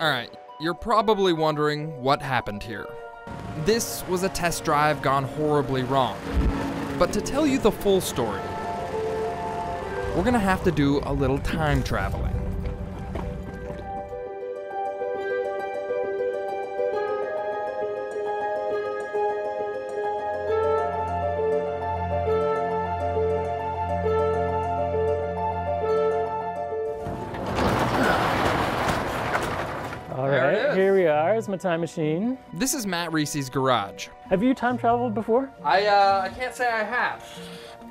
Alright, you're probably wondering what happened here. This was a test drive gone horribly wrong. But to tell you the full story, we're gonna have to do a little time traveling. All right, here we are. It's my time machine. This is Matt Riese's garage. Have you time traveled before? I can't say I have.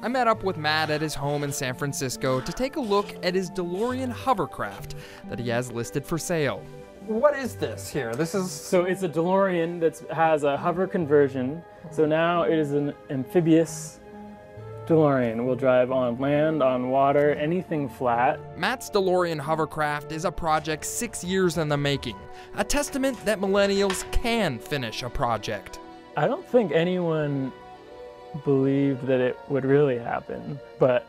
I met up with Matt at his home in San Francisco to take a look at his DeLorean hovercraft that he has listed for sale. What is this here? So it's a DeLorean that has a hover conversion. So now it is an amphibious DeLorean. Will drive on land, on water, anything flat. Matt's DeLorean hovercraft is a project 6 years in the making, a testament that millennials can finish a project. I don't think anyone believed that it would really happen, but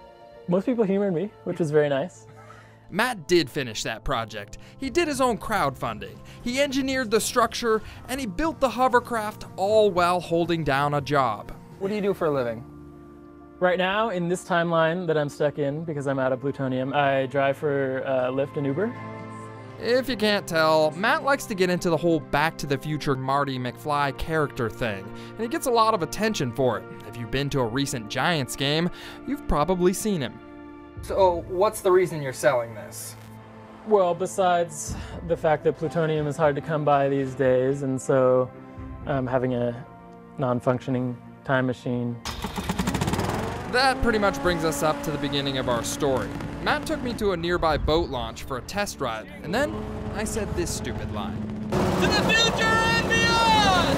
most people humored me, which was very nice. Matt did finish that project. He did his own crowdfunding. He engineered the structure, and he built the hovercraft all while holding down a job. What do you do for a living? Right now, in this timeline that I'm stuck in because I'm out of plutonium, I drive for Lyft and Uber. If you can't tell, Matt likes to get into the whole Back to the Future Marty McFly character thing, and he gets a lot of attention for it. If you've been to a recent Giants game, you've probably seen him. So what's the reason you're selling this? Well, besides the fact that plutonium is hard to come by these days, and so having a non-functioning time machine. That pretty much brings us up to the beginning of our story. Matt took me to a nearby boat launch for a test ride, and then I said this stupid line. To the future and beyond!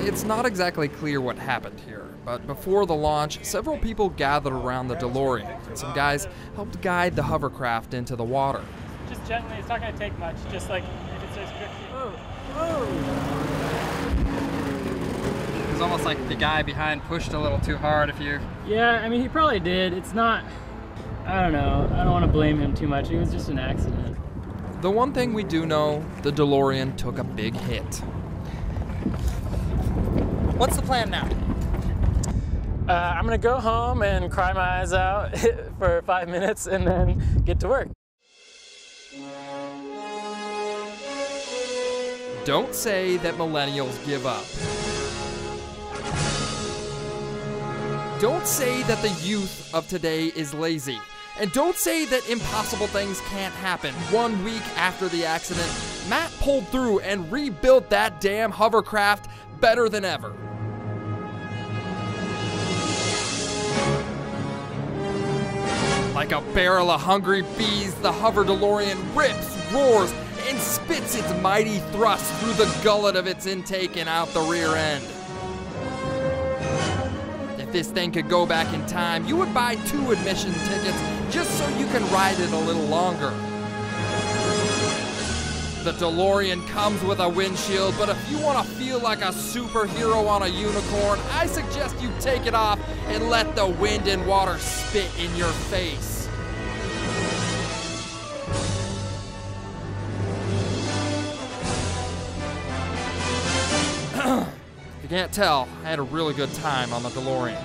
It's not exactly clear what happened here, but before the launch, several people gathered around the DeLorean, and some guys helped guide the hovercraft into the water. Just gently, it's not going to take much, just like if it says drifting. Oh. It was almost like the guy behind pushed a little too hard if you... Yeah, I mean, he probably did. It's not, I don't know. I don't want to blame him too much. It was just an accident. The one thing we do know, the DeLorean took a big hit. What's the plan now? I'm going to go home and cry my eyes out for 5 minutes and then get to work. Don't say that millennials give up. Don't say that the youth of today is lazy. And don't say that impossible things can't happen. 1 week after the accident, Matt pulled through and rebuilt that damn hovercraft better than ever. Like a barrel of hungry bees, the hover DeLorean rips, roars, and spits its mighty thrust through the gullet of its intake and out the rear end. If this thing could go back in time, you would buy 2 admission tickets just so you can ride it a little longer. The DeLorean comes with a windshield, but if you want to feel like a superhero on a unicorn, I suggest you take it off and let the wind and water spit in your face. If you can't tell, I had a really good time on the DeLorean.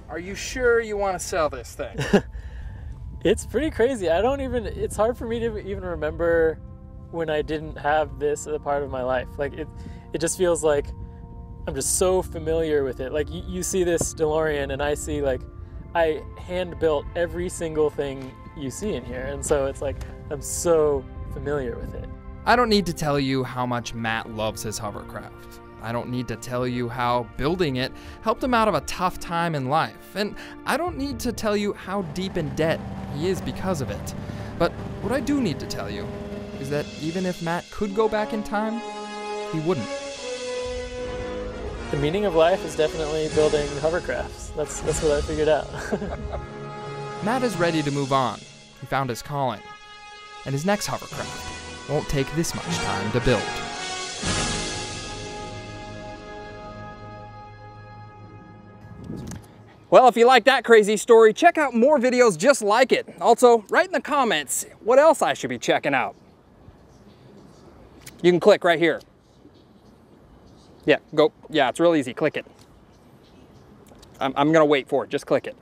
Are you sure you want to sell this thing? It's pretty crazy. It's hard for me to even remember when I didn't have this as a part of my life. Like it just feels like I'm just so familiar with it. Like you see this DeLorean and I see like, I hand built every single thing you see in here. And so it's like, I'm so familiar with it. I don't need to tell you how much Matt loves his hovercraft. I don't need to tell you how building it helped him out of a tough time in life. And I don't need to tell you how deep in debt he is because of it. But what I do need to tell you is that even if Matt could go back in time, he wouldn't. The meaning of life is definitely building hovercrafts. That's what I figured out. Matt is ready to move on. He found his calling. And his next hovercraft won't take this much time to build. Well, if you like that crazy story, check out more videos just like it. Also, write in the comments what else I should be checking out. You can click right here. Yeah, go. Yeah, it's real easy. Click it. I'm gonna wait for it. Just click it.